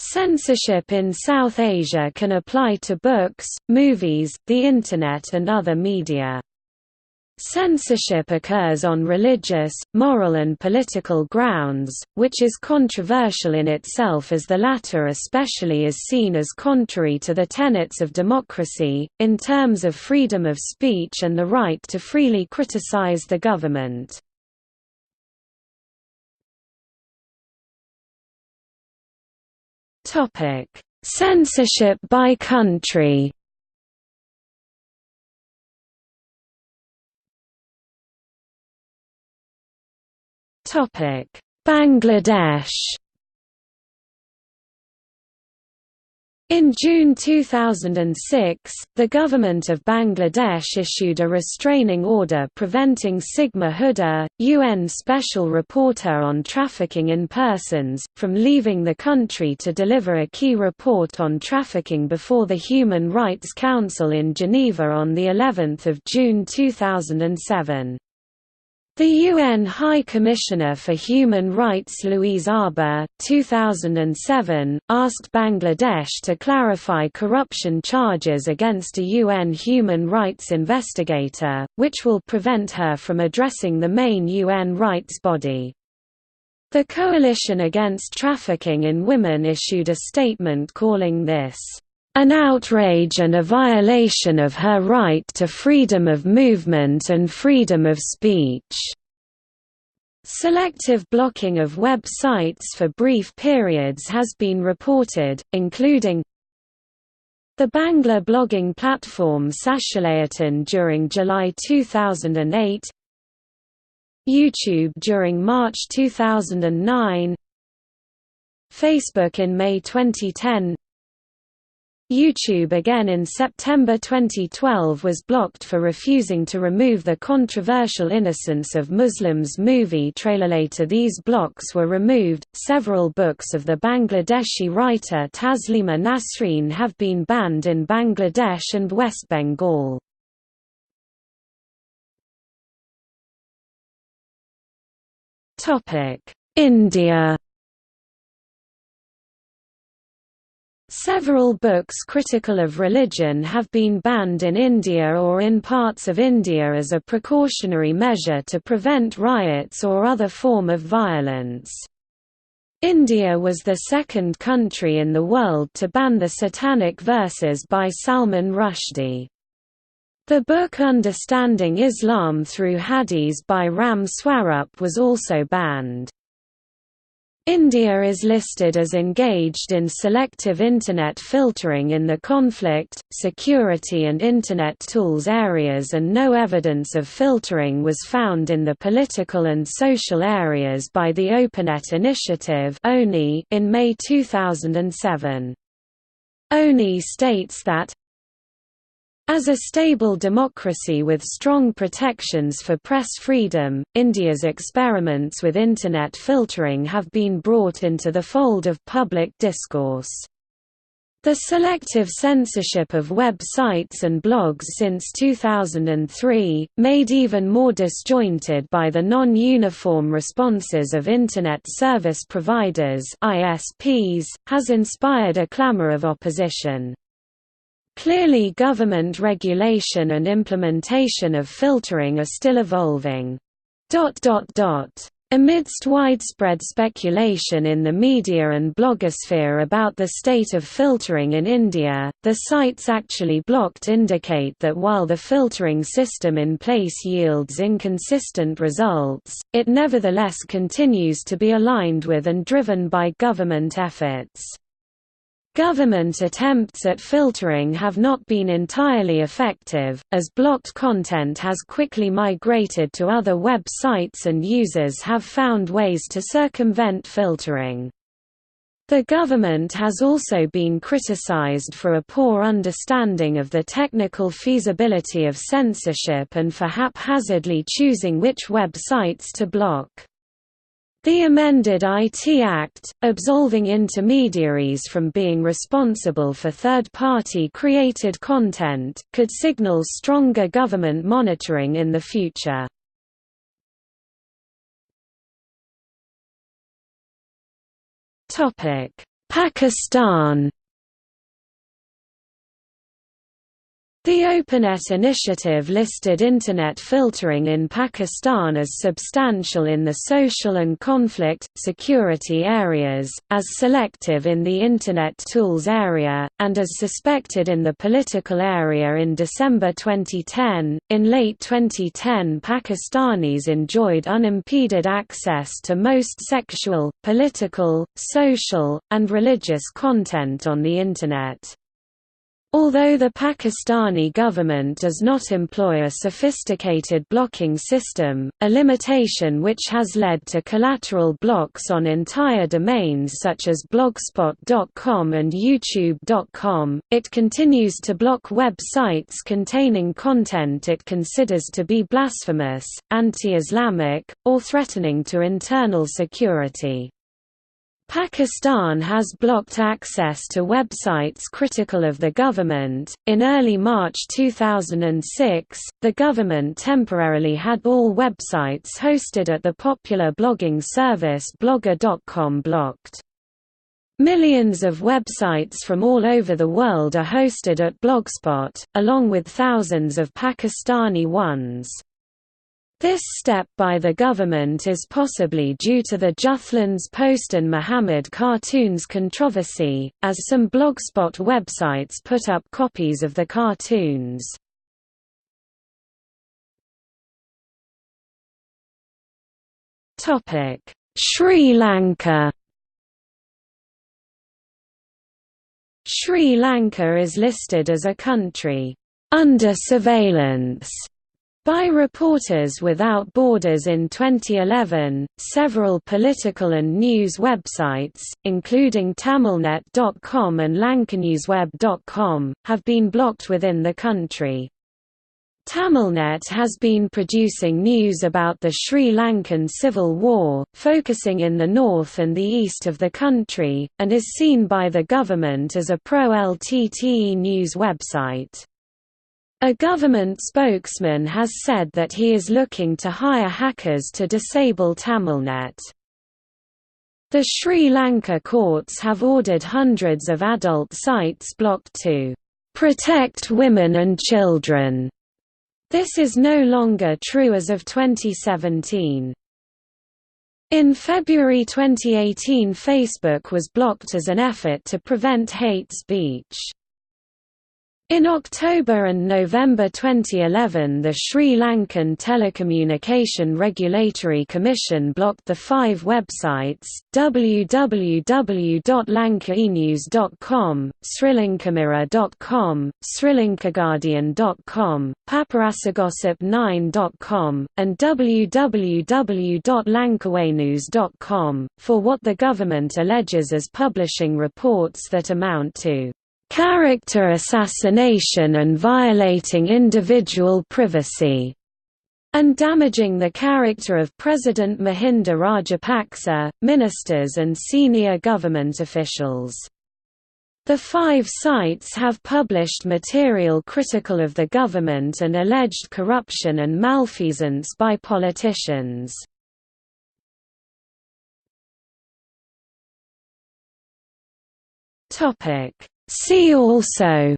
Censorship in South Asia can apply to books, movies, the Internet and other media. Censorship occurs on religious, moral and political grounds, which is controversial in itself as the latter especially is seen as contrary to the tenets of democracy, in terms of freedom of speech and the right to freely criticize the government. Censorship by country. Bangladesh. In June 2006, the government of Bangladesh issued a restraining order preventing Sigma Huda, UN Special Rapporteur on Trafficking in Persons, from leaving the country to deliver a key report on trafficking before the Human Rights Council in Geneva on the 11th of June 2007. The UN High Commissioner for Human Rights Louise Arbour, 2007, asked Bangladesh to clarify corruption charges against a UN human rights investigator, which will prevent her from addressing the main UN rights body. The Coalition Against Trafficking in Women issued a statement calling this an outrage and a violation of her right to freedom of movement and freedom of speech. Selective blocking of web sites for brief periods has been reported, including the Bangla blogging platform Sashalayatan during July 2008, YouTube during March 2009, Facebook in May 2010, YouTube again in September 2012 was blocked for refusing to remove the controversial Innocence of Muslims movie trailer. Later these blocks were removed. Several books of the Bangladeshi writer Taslima Nasreen have been banned in Bangladesh and West Bengal. India. Several books critical of religion have been banned in India or in parts of India as a precautionary measure to prevent riots or other form of violence. India was the second country in the world to ban the Satanic Verses by Salman Rushdie. The book Understanding Islam Through Hadiths by Ram Swarup was also banned. India is listed as engaged in selective Internet filtering in the conflict, security and Internet tools areas, and no evidence of filtering was found in the political and social areas by the OpenNet Initiative in May 2007. ONI states that as a stable democracy with strong protections for press freedom, India's experiments with Internet filtering have been brought into the fold of public discourse. The selective censorship of websites and blogs since 2003, made even more disjointed by the non-uniform responses of Internet service providers (ISPs), has inspired a clamor of opposition. Clearly, government regulation and implementation of filtering are still evolving. Amidst widespread speculation in the media and blogosphere about the state of filtering in India, the sites actually blocked indicate that while the filtering system in place yields inconsistent results, it nevertheless continues to be aligned with and driven by government efforts. Government attempts at filtering have not been entirely effective, as blocked content has quickly migrated to other websites and users have found ways to circumvent filtering. The government has also been criticized for a poor understanding of the technical feasibility of censorship and for haphazardly choosing which websites to block. The amended IT Act, absolving intermediaries from being responsible for third-party created content, could signal stronger government monitoring in the future. Pakistan. The OpenNet initiative listed Internet filtering in Pakistan as substantial in the social and conflict, security areas, as selective in the Internet tools area, and as suspected in the political area in December 2010. In late 2010, Pakistanis enjoyed unimpeded access to most sexual, political, social, and religious content on the Internet. Although the Pakistani government does not employ a sophisticated blocking system, a limitation which has led to collateral blocks on entire domains such as blogspot.com and youtube.com, it continues to block websites containing content it considers to be blasphemous, anti-Islamic, or threatening to internal security. Pakistan has blocked access to websites critical of the government. In early March 2006, the government temporarily had all websites hosted at the popular blogging service Blogger.com blocked. Millions of websites from all over the world are hosted at Blogspot, along with thousands of Pakistani ones. This step by the government is possibly due to the Juthlands Post and Muhammad cartoons controversy, as some Blogspot websites put up copies of the cartoons. Sri Lanka. Sri Lanka is listed as a country under surveillance by Reporters Without Borders in 2011. Several political and news websites, including Tamilnet.com and Lankanewsweb.com, have been blocked within the country. Tamilnet has been producing news about the Sri Lankan civil war, focusing in the north and the east of the country, and is seen by the government as a pro-LTTE news website. A government spokesman has said that he is looking to hire hackers to disable Tamilnet. The Sri Lanka courts have ordered hundreds of adult sites blocked to protect women and children. This is no longer true as of 2017. In February 2018, Facebook was blocked as an effort to prevent hate speech. In October and November 2011, the Sri Lankan Telecommunication Regulatory Commission blocked the 5 websites, www.lankaenews.com, srilankamira.com, srilankaguardian.com, paparassagossip9.com, and www.lankawanews.com, for what the government alleges as publishing reports that amount to character assassination and violating individual privacy, and damaging the character of President Mahinda Rajapaksa, ministers and senior government officials. The 5 sites have published material critical of the government and alleged corruption and malfeasance by politicians. See also: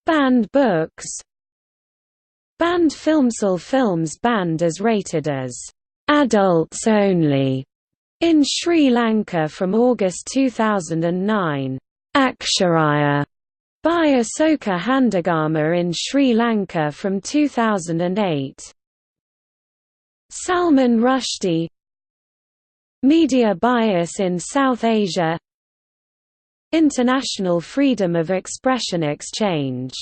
Banned books, banned films. All films banned as rated as adults only in Sri Lanka from August 2009. Aksharaya by Asoka Handagama in Sri Lanka from 2008. Salman Rushdie. Media bias in South Asia. International Freedom of Expression Exchange